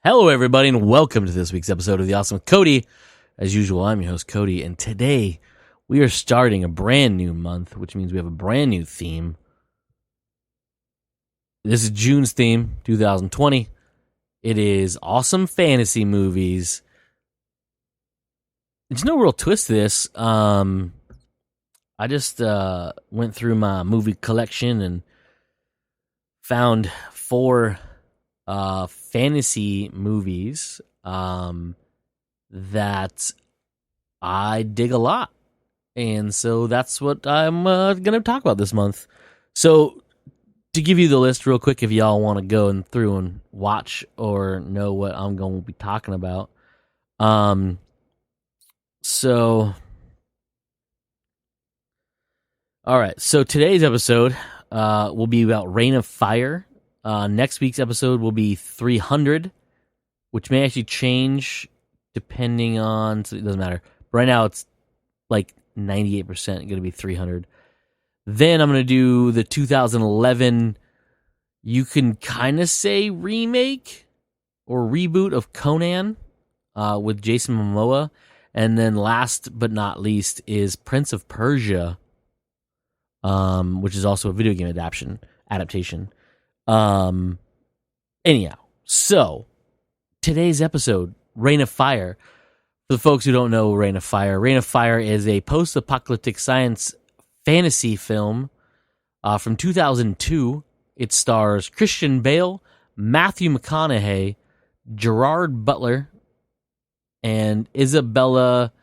Hello, everybody, and welcome to this week's episode of The Awesome C.O.D.Y. As usual, I'm your host, C.O.D.Y, and today we are starting a brand new month, which means we have a brand new theme. This is June's theme, 2020. It is awesome fantasy movies. There's no real twist to this. I just went through my movie collection and found four fantasy movies that I dig a lot. And so that's what I'm going to talk about this month. So to give you the list real quick, if y'all want to go through and watch or know what I'm going to be talking about. So, all right. So today's episode will be about Reign of Fire. Next week's episode will be 300, which may actually change depending on, so it doesn't matter. Right now it's like 98% going to be 300. Then I'm going to do the 2011, you can kind of say remake or reboot of Conan with Jason Momoa. And then last but not least is Prince of Persia, which is also a video game adaptation. Anyhow, so today's episode, Reign of Fire. For the folks who don't know Reign of Fire is a post-apocalyptic science fantasy film from 2002. It stars Christian Bale, Matthew McConaughey, Gerard Butler, and Isabella.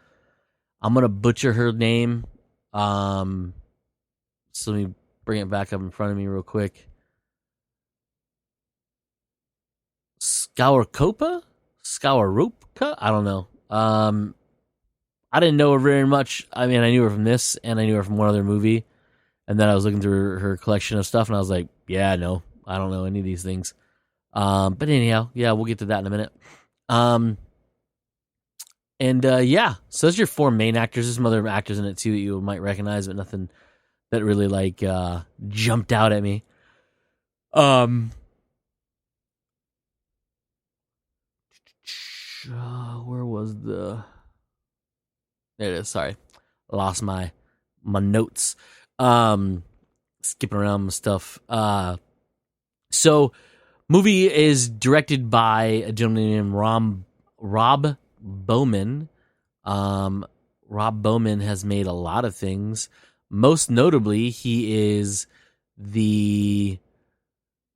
I'm gonna butcher her name. So let me bring it back up in front of me real quick. Skowroka? I don't know. I didn't know her very much. I mean, I knew her from this, and I knew her from one other movie. And then I was looking through her collection of stuff, and I was like, yeah, no, I don't know any of these things. But anyhow, yeah, we'll get to that in a minute. Yeah, so those are your four main actors. There's some other actors in it, too, that you might recognize, but nothing that really, jumped out at me. Where was the... There it is, sorry. Lost my notes. Skipping around my stuff. So, movie is directed by a gentleman named Rob Bowman. Rob Bowman has made a lot of things. Most notably, he's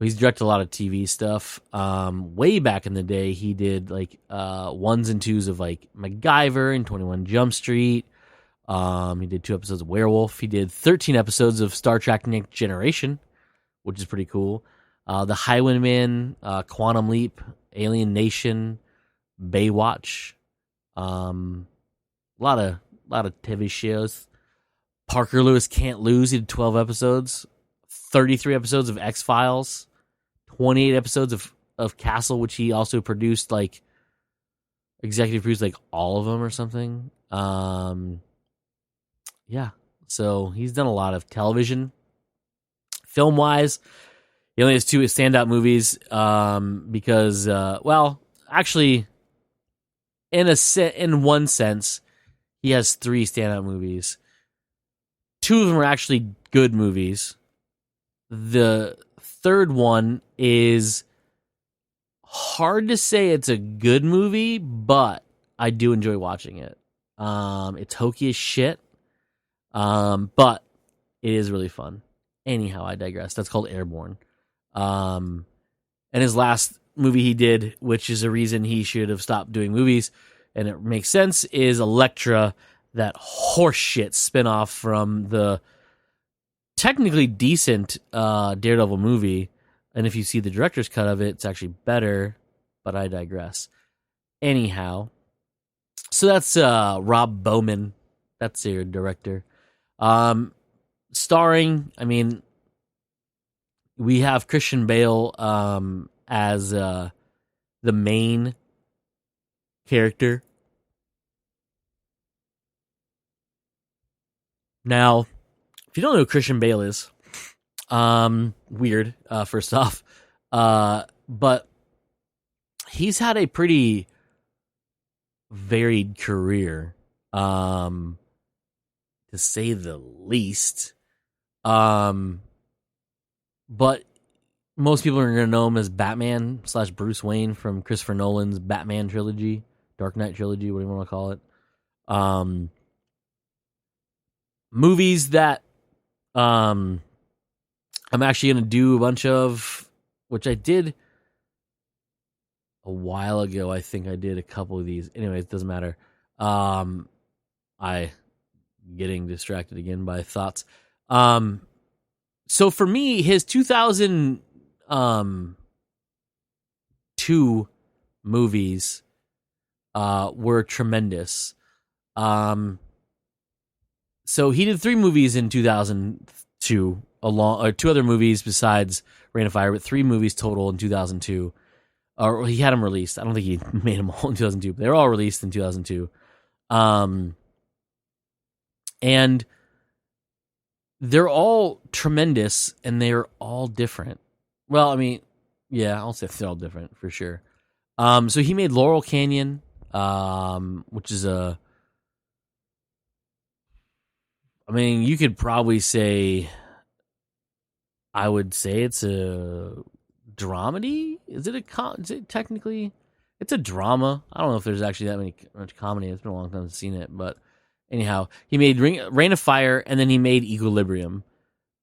directed a lot of TV stuff. Way back in the day, he did ones and twos of MacGyver and 21 Jump Street. He did 2 episodes of Werewolf. He did 13 episodes of Star Trek Next Generation, which is pretty cool. The Highwayman, Quantum Leap, Alien Nation, Baywatch. A lot of TV shows. Parker Lewis Can't Lose. He did 12 episodes. 33 episodes of X-Files. 28 episodes of Castle, which he also produced, executive produced, all of them or something. Yeah, so he's done a lot of television. Film-wise, he only has 2 standout movies because, actually, in one sense, he has 3 standout movies. 2 of them are actually good movies. The third one is hard to say it's a good movie, but I do enjoy watching it. It's hokey as shit, but it is really fun. Anyhow, I digress. That's called Airborne. And his last movie he did, which is a reason he should have stopped doing movies, and it makes sense, is Elektra, that horseshit spinoff from the technically decent Daredevil movie. And if you see the director's cut of it, it's actually better, but I digress. Anyhow, so that's Rob Bowman. That's your director. Starring, we have Christian Bale as the main character. Now, if you don't know who Christian Bale is, weird, first off, but he's had a pretty varied career, to say the least. But most people are going to know him as Batman / Bruce Wayne from Christopher Nolan's Batman trilogy, Dark Knight trilogy, whatever you want to call it. Movies that I'm actually going to do a bunch of, which I did a while ago. I think I did a couple of these. Anyways, it doesn't matter. I getting distracted again by thoughts. So for me, his 2002 movies were tremendous. So he did 3 movies in 2002, or 2 other movies besides Rain of Fire, but 3 movies total in 2002. Or he had them released. I don't think he made them all in 2002, but they were all released in 2002. And they're all tremendous, and they're all different. Well, I mean, yeah, I'll say they're all different for sure. So he made Laurel Canyon, which is I mean, you could probably say, I would say it's a dramedy. Is it technically? It's a drama. I don't know if there's actually that much comedy. It's been a long time since I've seen it, but anyhow, he made Rain of Fire, and then he made Equilibrium.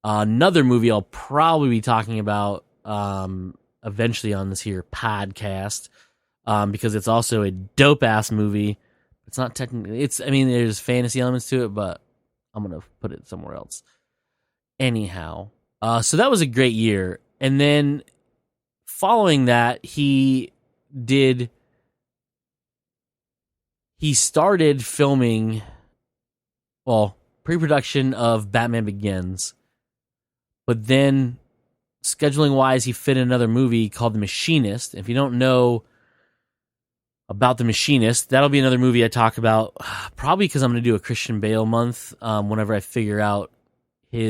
Another movie I'll probably be talking about eventually on this here podcast, because it's also a dope ass movie. It's not technically. I mean, there's fantasy elements to it, but I'm gonna put it somewhere else. Anyhow, so that was a great year, and then following that, he started filming, well, pre-production of Batman Begins, but then scheduling wise, he fit in another movie called The Machinist. If you don't know about The Machinist, that'll be another movie I talk about, probably because I'm going to do a Christian Bale month whenever I figure out maybe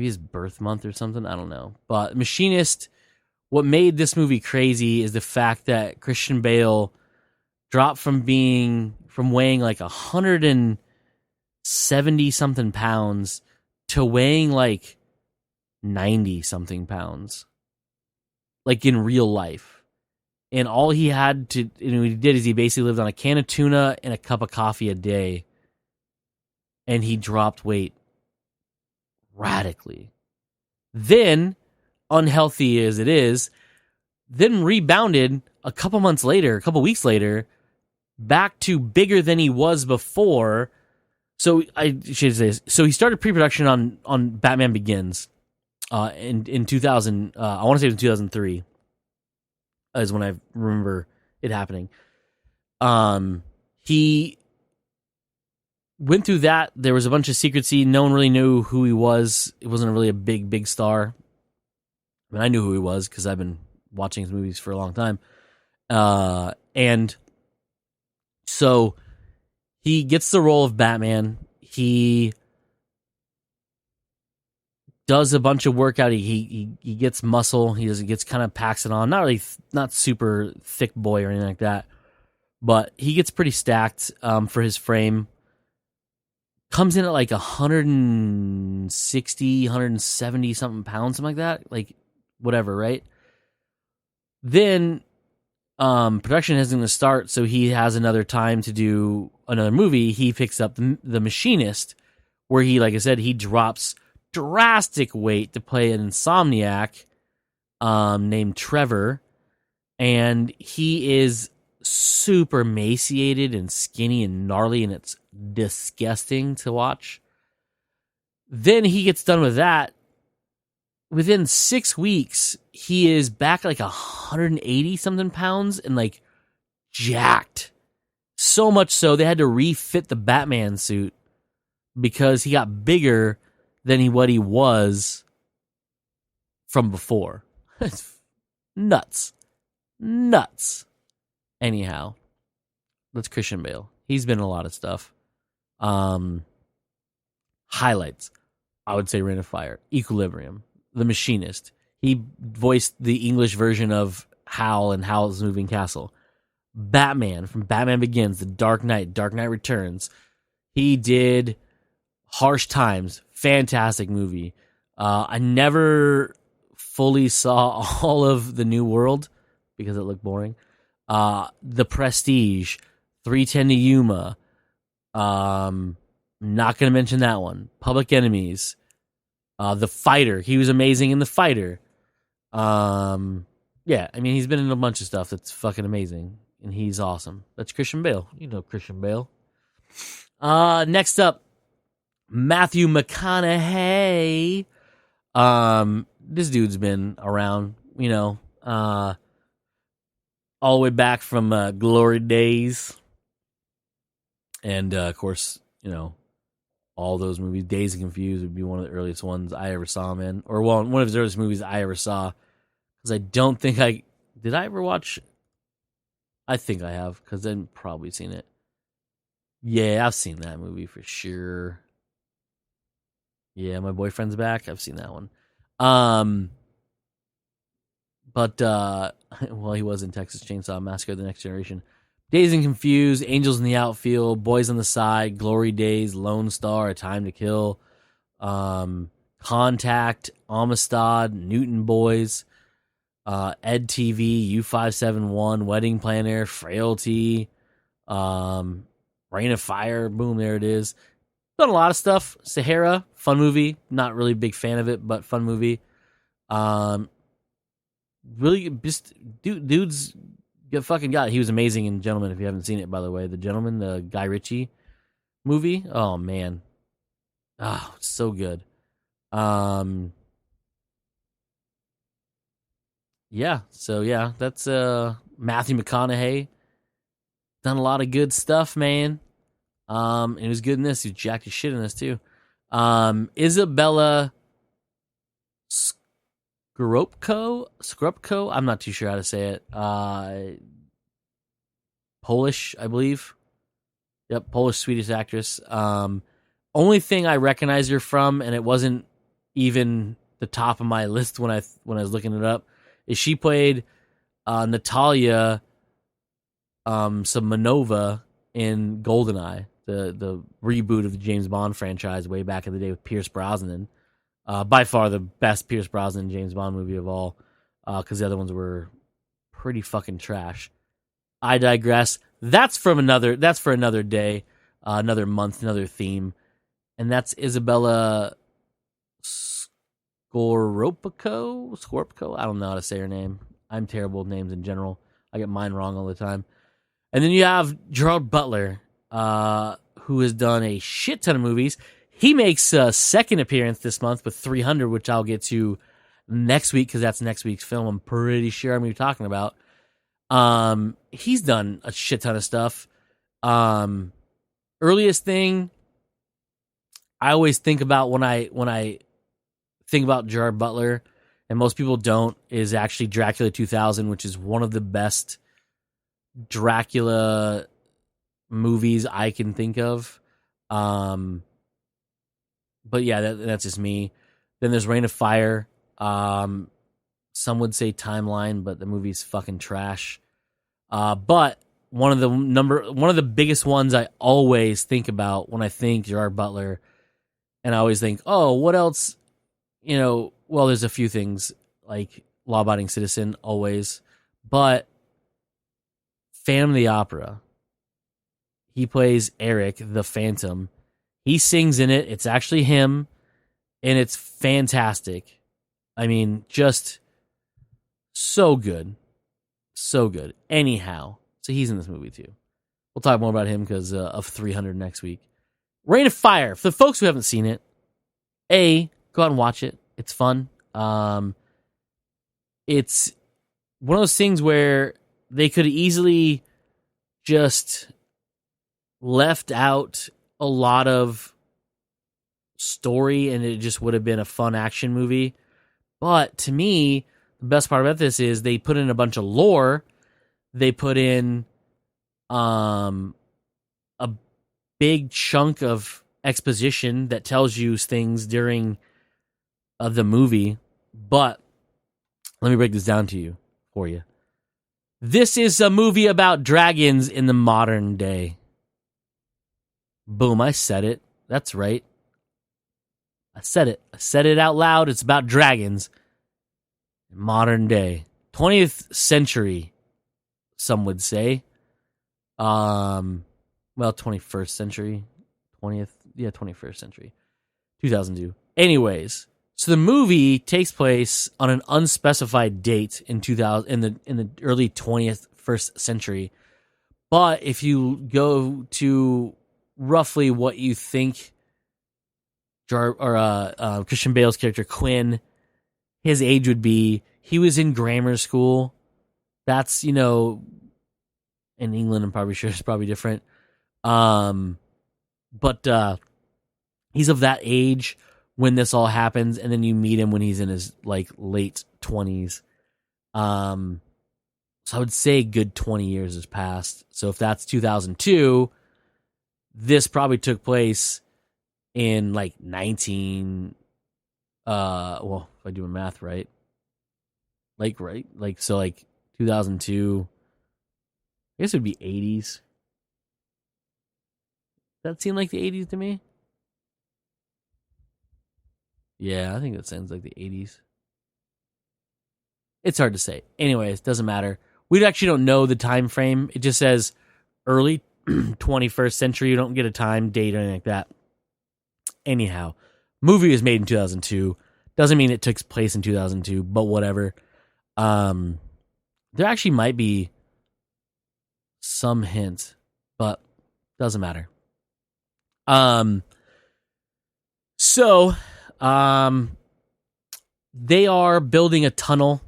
his birth month or something. I don't know. But Machinist, what made this movie crazy is the fact that Christian Bale dropped from weighing like 170 something pounds to weighing like 90 something pounds, like in real life. And all he had to, what he did is he basically lived on a can of tuna and a cup of coffee a day. And he dropped weight radically. Then, unhealthy as it is, then rebounded a couple weeks later, back to bigger than he was before. So I should say this. So he started pre-production on Batman Begins in 2000. I want to say it was 2003. Is when I remember it happening. He went through that. There was a bunch of secrecy. No one really knew who he was. It wasn't really a big star. I mean, I knew who he was because I've been watching his movies for a long time. And so he gets the role of Batman. He does a bunch of workout. He gets muscle. He gets kind of packs it on. Not super thick boy or anything like that, but he gets pretty stacked for his frame. Comes in at like 160, 170 something pounds, something like that. Like whatever, right? Then production isn't going to start, so he has another time to do another movie. He picks up the Machinist, where he, like I said, he drops drastic weight to play an insomniac named Trevor, and he is super emaciated and skinny and gnarly, and it's disgusting to watch. Then he gets done with that. Within 6 weeks, he is back like 180 something pounds and like jacked. So much so they had to refit the Batman suit because he got bigger than what he was from before. Nuts. Anyhow, that's Christian Bale. He's been in a lot of stuff. Highlights. I would say Rain of Fire, Equilibrium, The Machinist. He voiced the English version of Hal and Hal's Moving Castle. Batman, from Batman Begins, The Dark Knight, Dark Knight Returns. He did Harsh Times, fantastic movie. I never fully saw all of The New World because it looked boring. The Prestige, 310 to Yuma. Not going to mention that one. Public Enemies. The Fighter. He was amazing in The Fighter. Yeah, I mean, he's been in a bunch of stuff that's fucking amazing, and he's awesome. That's Christian Bale. You know Christian Bale. Next up, Matthew McConaughey. This dude's been around, all the way back from Glory Days. And, of course, all those movies. Dazed and Confused would be one of the earliest ones I ever saw him in. Or, well, one of his earliest movies I ever saw. Because I don't think did I ever watch? I think I have, because I've probably seen it. Yeah, I've seen that movie for sure. Yeah, My Boyfriend's Back. I've seen that one. But well, he was in Texas Chainsaw Massacre: The Next Generation. Dazed and Confused, Angels in the Outfield, Boys on the Side, Glory Days, Lone Star, A Time to Kill, Contact, Amistad, Newton Boys, Ed TV, U571, Wedding Planner, Frailty, Rain of Fire, boom, there it is. Done a lot of stuff. Sahara, fun movie. Not really a big fan of it, but fun movie. Really, just dude's good fucking guy. He was amazing in Gentleman. If you haven't seen it, by the way, The Gentleman, the Guy Ritchie movie. Oh man, it's so good. Yeah. So yeah, that's Matthew McConaughey. Done a lot of good stuff, man. And he was good in this. He jacked his shit in this too. Isabella Skrupko. I'm not too sure how to say it. Polish, I believe. Yep, Polish Swedish actress. Only thing I recognize her from, and it wasn't even the top of my list when I was looking it up, is she played Natalia Simonova in GoldenEye, the reboot of the James Bond franchise way back in the day with Pierce Brosnan. By far the best Pierce Brosnan James Bond movie of all, because the other ones were pretty fucking trash. I digress. That's for another day, another month, another theme, and that's Isabella Scorupco. I don't know how to say her name. I'm terrible with names in general. I get mine wrong all the time. And then you have Gerard Butler, who has done a shit ton of movies. He makes a second appearance this month with 300, which I'll get to next week because that's next week's film. I'm pretty sure I'm going to be talking about. He's done a shit ton of stuff. Earliest thing I always think about when I think about Gerard Butler, and most people don't, is actually Dracula 2000, which is one of the best Dracula movies I can think of. But yeah, that's just me. Then there's Rain of Fire. Some would say Timeline, but the movie's fucking trash. But one of the biggest ones I always think about when I think Gerard Butler, and I always think, oh, what else? Well, there's a few things like Law Abiding Citizen, always, but Phantom of the Opera. He plays Eric the Phantom. He sings in it. It's actually him, and it's fantastic. I mean, just so good. So good. Anyhow, so he's in this movie too. We'll talk more about him because of 300 next week. Rain of Fire. For the folks who haven't seen it, go out and watch it. It's fun. It's one of those things where they could easily just left out a lot of story and it just would have been a fun action movie. But to me, the best part about this is they put in a bunch of lore. They put in a big chunk of exposition that tells you things during the movie. But let me break this down for you. This is a movie about dragons in the modern day. Boom, I said it. That's right. I said it. I said it out loud. It's about dragons in modern day. 20th century, some would say. Well, 21st century. 21st century. 2002. Anyways, so the movie takes place on an unspecified date in 2000 in the early 20th first century. But if you go to roughly what you think Christian Bale's character Quinn, his age would be, he was in grammar school. That's, in England, I'm probably sure it's probably different. But he's of that age when this all happens, and then you meet him when he's in his late 20s. So I would say a good 20 years has passed. So if that's 2002, this probably took place in 19 well, if I do my math right, 2002, I guess it would be 80s. That seemed like the 80s to me. Yeah, I think that sounds like the 80s. It's hard to say. Anyways, doesn't matter. We actually don't know the time frame. It just says early 21st century. You don't get a time, date, or anything like that. Anyhow, movie was made in 2002. Doesn't mean it took place in 2002, but whatever. There actually might be some hint, but doesn't matter. So they are building a tunnel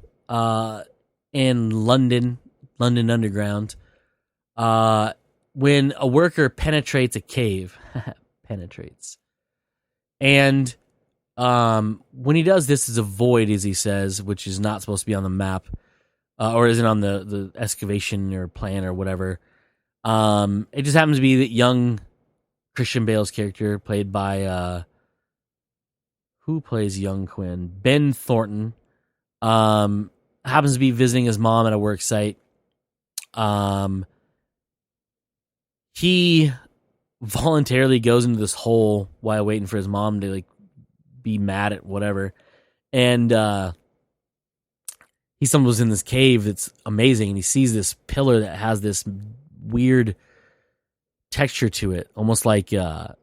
in London Underground, when a worker penetrates a cave. Penetrates. And when he does this, is a void, as he says, which is not supposed to be on the map, or isn't on the excavation or plan or whatever. It just happens to be that young Christian Bale's character, played by who plays young Quinn? Ben Thornton. Happens to be visiting his mom at a work site. He voluntarily goes into this hole while waiting for his mom to be mad at whatever, and he stumbles in this cave that's amazing, and he sees this pillar that has this weird texture to it, almost like the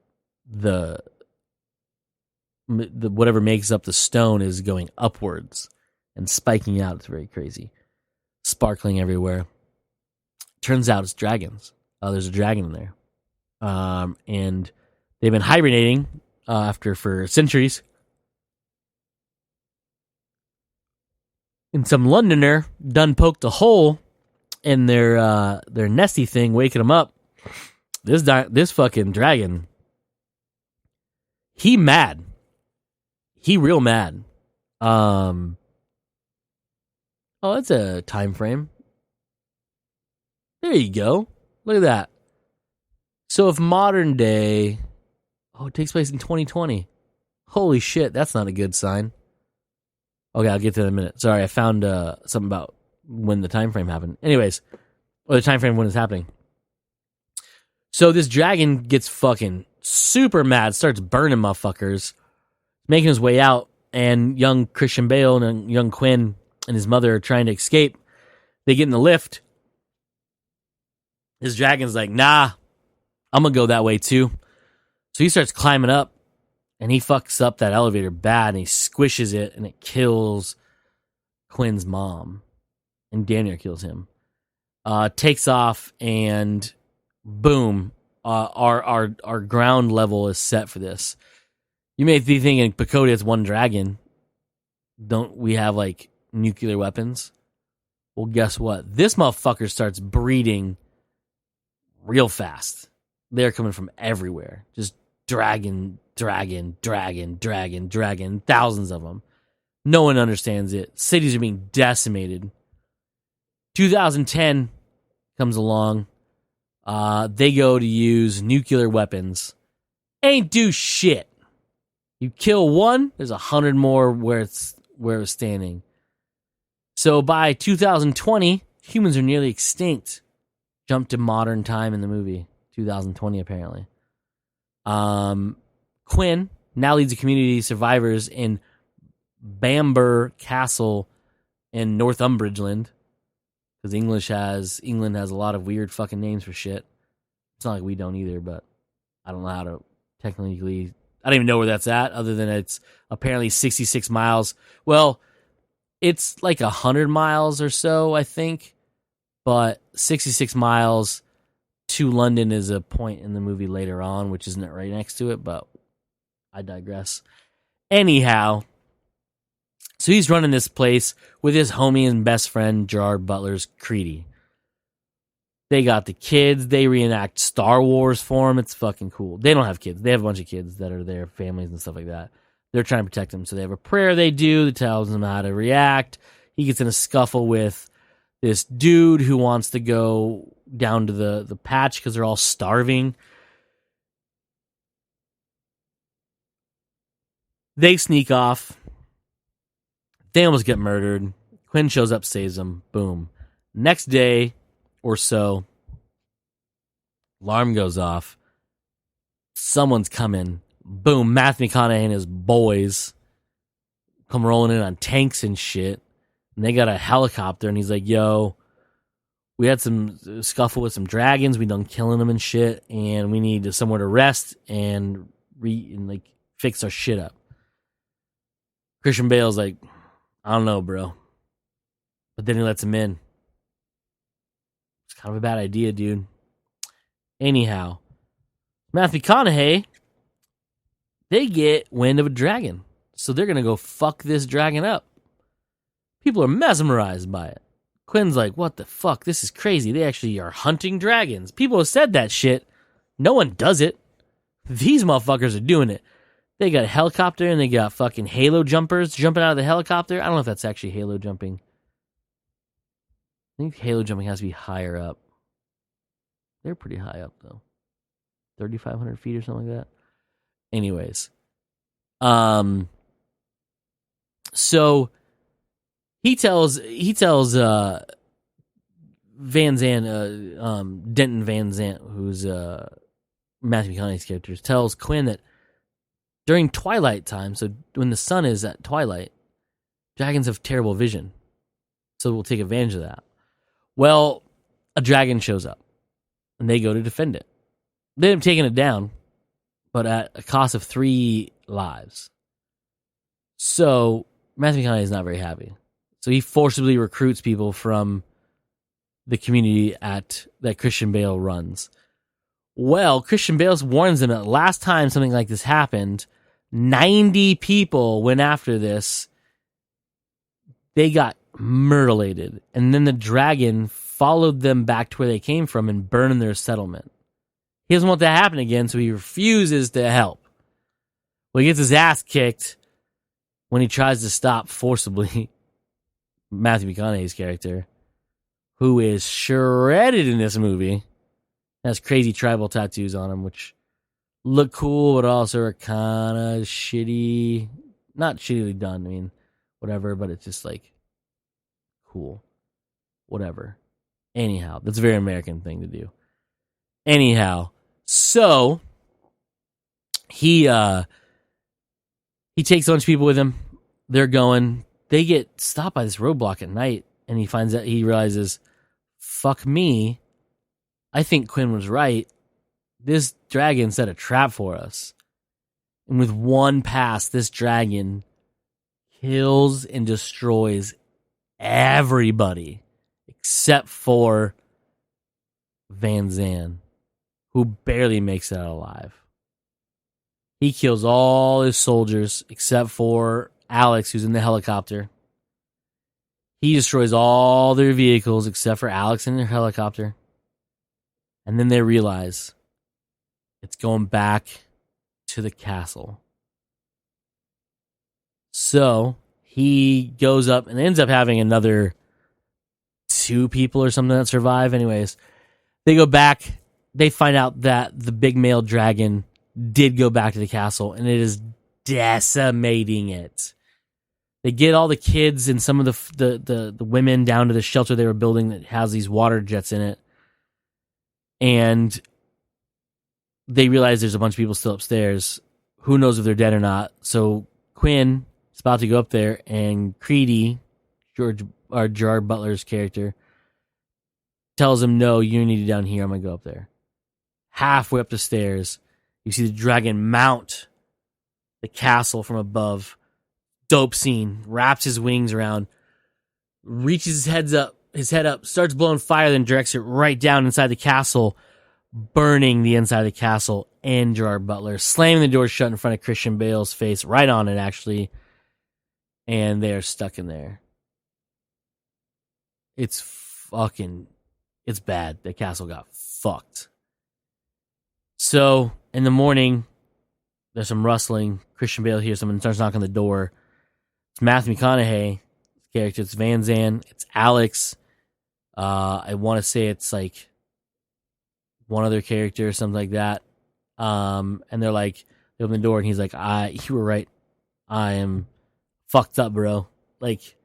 whatever makes up the stone is going upwards and spiking out. It's very crazy, sparkling everywhere. Turns out it's dragons. There's a dragon in there. And they've been hibernating for centuries. And some Londoner done poked a hole in their nesty thing, waking them up. This fucking dragon, he mad. He real mad. Oh, that's a time frame. There you go. Look at that. So if modern day, it takes place in 2020. Holy shit, that's not a good sign. Okay, I'll get to that in a minute. Sorry, I found something about when the time frame happened. Anyways, or the time frame when it's happening. So this dragon gets fucking super mad, starts burning motherfuckers, making his way out, and young Christian Bale and young Quinn and his mother are trying to escape. They get in the lift. This dragon's like, nah, I'm going to go that way too. So he starts climbing up, and he fucks up that elevator bad, and he squishes it, and it kills Quinn's mom. And Daniel kills him. Takes off, and boom, our ground level is set for this. You may be thinking, Pacoda has one dragon. Don't we have nuclear weapons? Well, guess what? This motherfucker starts breeding real fast. They're coming from everywhere. Just dragon, thousands of them. No one understands it. Cities are being decimated. 2010 comes along. They go to use nuclear weapons. Ain't do shit. You kill one, there's 100 more where it's standing. So by 2020, Humans are nearly extinct. Jump to modern time in the movie, 2020 apparently. Quinn now leads a community of survivors in Bamber Castle in Northumberland, because England has a lot of weird fucking names for shit. It's not like we don't either, but I don't know how to technically. I don't even know where that's at, other than it's apparently 66 miles. Well, it's like 100 miles or so, I think, but 66 miles to London is a point in the movie later on, which isn't right next to it, but I digress. Anyhow, so he's running this place with his homie and best friend, Gerard Butler's Creedy. They got the kids. They reenact Star Wars for him. It's fucking cool. They don't have kids. They have a bunch of kids that are their families and stuff like that. They're trying to protect them. So they have a prayer they do that tells them how to react. He gets in a scuffle with this dude who wants to go down to the patch because they're all starving. They sneak off. They almost get murdered. Quinn shows up, saves them. Boom. Next day or so, alarm goes off. Someone's coming. Boom. Matthew McConaughey and his boys come rolling in on tanks and shit. And they got a helicopter, and he's like, yo, we had some scuffle with some dragons. We done killing them and shit, and we need somewhere to rest and fix our shit up. Christian Bale's like, I don't know, bro. But then he lets him in. It's kind of a bad idea, dude. Anyhow, Matthew McConaughey, they get wind of a dragon. So they're going to go fuck this dragon up. People are mesmerized by it. Quinn's like, what the fuck? This is crazy. They actually are hunting dragons. People have said that shit. No one does it. These motherfuckers are doing it. They got a helicopter and they got fucking halo jumpers jumping out of the helicopter. I don't know if that's actually halo jumping. I think halo jumping has to be higher up. They're pretty high up though. 3,500 feet or something like that. Anyways. So he tells Van Zandt, Denton Van Zandt, who's Matthew McConaughey's character, tells Quinn that during twilight time, so when the sun is at twilight, dragons have terrible vision. So we'll take advantage of that. Well, a dragon shows up, and they go to defend it. They end up taking it down, but at a cost of 3 lives. So Matthew McConaughey is not very happy. So he forcibly recruits people from the community that Christian Bale runs. Well, Christian Bale warns them that last time something like this happened, 90 people went after this. They got mutilated. And then the dragon followed them back to where they came from and burned their settlement. He doesn't want that to happen again, so he refuses to help. Well, he gets his ass kicked when he tries to stop forcibly Matthew McConaughey's character, who is shredded in this movie, has crazy tribal tattoos on him, which look cool, but also are kind of shitty. Not shittily done, I mean, whatever, but it's just like cool. Whatever. Anyhow, that's a very American thing to do. Anyhow, so he takes a bunch of people with him. They're going. They get stopped by this roadblock at night, and he realizes, fuck me. I think Quinn was right. This dragon set a trap for us. And with one pass, this dragon kills and destroys everybody except for Van Zandt, who barely makes it out alive. He kills all his soldiers except for Alex, who's in the helicopter. He destroys all their vehicles except for Alex in their helicopter. And then they realize it's going back to the castle. So he goes up and ends up having another 2 people or something that survive. Anyways, they go back. They find out that the big male dragon did go back to the castle, and it is decimating it. They get all the kids and some of the women down to the shelter they were building that has these water jets in it. And they realize there's a bunch of people still upstairs. Who knows if they're dead or not. So Quinn is about to go up there, and Creedy, Gerard Butler's character, tells him, no, you need to down here. I'm going to go up there. Halfway up the stairs, you see the dragon mount the castle from above. Dope scene. Wraps his wings around, reaches his head up, starts blowing fire, then directs it right down inside the castle, burning the inside of the castle and Gerard Butler, slamming the door shut in front of Christian Bale's face, right on it, actually. And they are stuck in there. It's bad. The castle got fucked. So, in the morning, there's some rustling. Christian Bale hears someone, starts knocking on the door. It's Matthew McConaughey's character. It's Van Zandt. It's Alex. I want to say it's like one other character or something like that. And they're like, they open the door, and he's like, you were right. I am fucked up, bro. Like,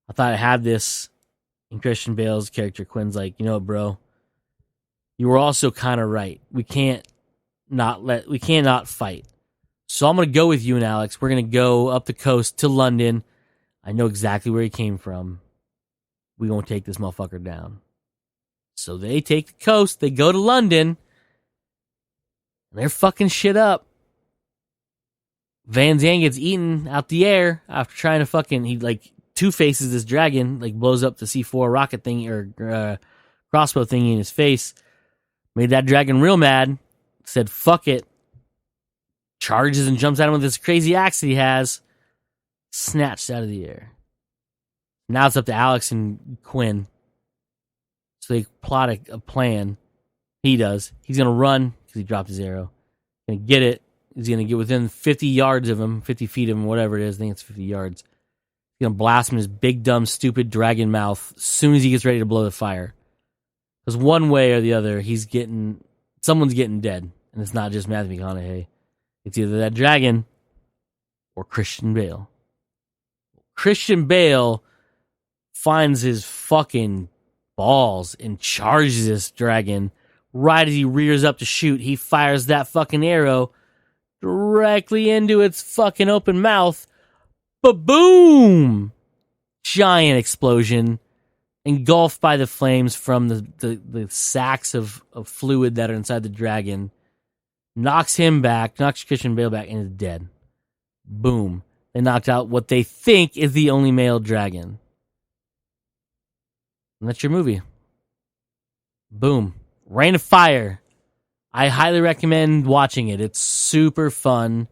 I thought I had this. And Christian Bale's character, Quinn's like, you know what, bro? You were also kind of right. We cannot fight. So I'm going to go with you and Alex. We're going to go up the coast to London. I know exactly where he came from. We won't take this motherfucker down. So they take the coast. They go to London. And they're fucking shit up. Van Zandt gets eaten out the air after trying to he like two-faces this dragon, like blows up the C4 rocket thing or crossbow thingy in his face. Made that dragon real mad. Said, fuck it. Charges and jumps at him with this crazy axe that he has. Snatched out of the air. Now it's up to Alex and Quinn. So they plot a plan. He does. He's going to run because he dropped his arrow. Going to get it. He's going to get within 50 yards of him, 50 feet of him, whatever it is. I think it's 50 yards. He's going to blast him in his big, dumb, stupid dragon mouth as soon as he gets ready to blow the fire. Because one way or the other, someone's getting dead. And it's not just Matthew McConaughey. It's either that dragon or Christian Bale. Christian Bale finds his fucking balls and charges this dragon. Right as he rears up to shoot, he fires that fucking arrow directly into its fucking open mouth. Ba-boom! Giant explosion. Engulfed by the flames from the sacks of fluid that are inside the dragon. Knocks Christian Bale back, and is dead. Boom. They knocked out what they think is the only male dragon. And that's your movie. Boom. Rain of Fire. I highly recommend watching it. It's super fun.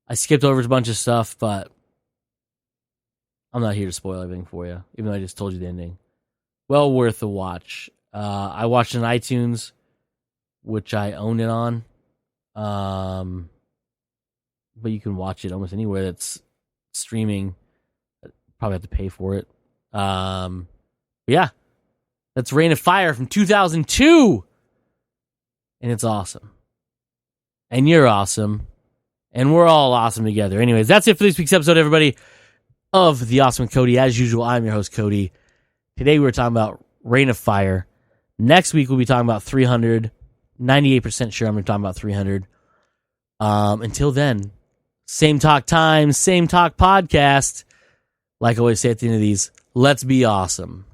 I skipped over a bunch of stuff, but I'm not here to spoil everything for you, even though I just told you the ending. Well worth a watch. I watched it on iTunes, which I own it on. But you can watch it almost anywhere that's streaming. Probably have to pay for it. Yeah. That's Rain of Fire from 2002. And it's awesome. And you're awesome. And we're all awesome together. Anyways, that's it for this week's episode, everybody, of The Awesome Cody. As usual, I'm your host, Cody. Today we were talking about Rain of Fire. Next week we'll be talking about 300. 98% sure I'm going to talk about 300. Until then, same talk time, same talk podcast. Like I always say at the end of these, let's be awesome.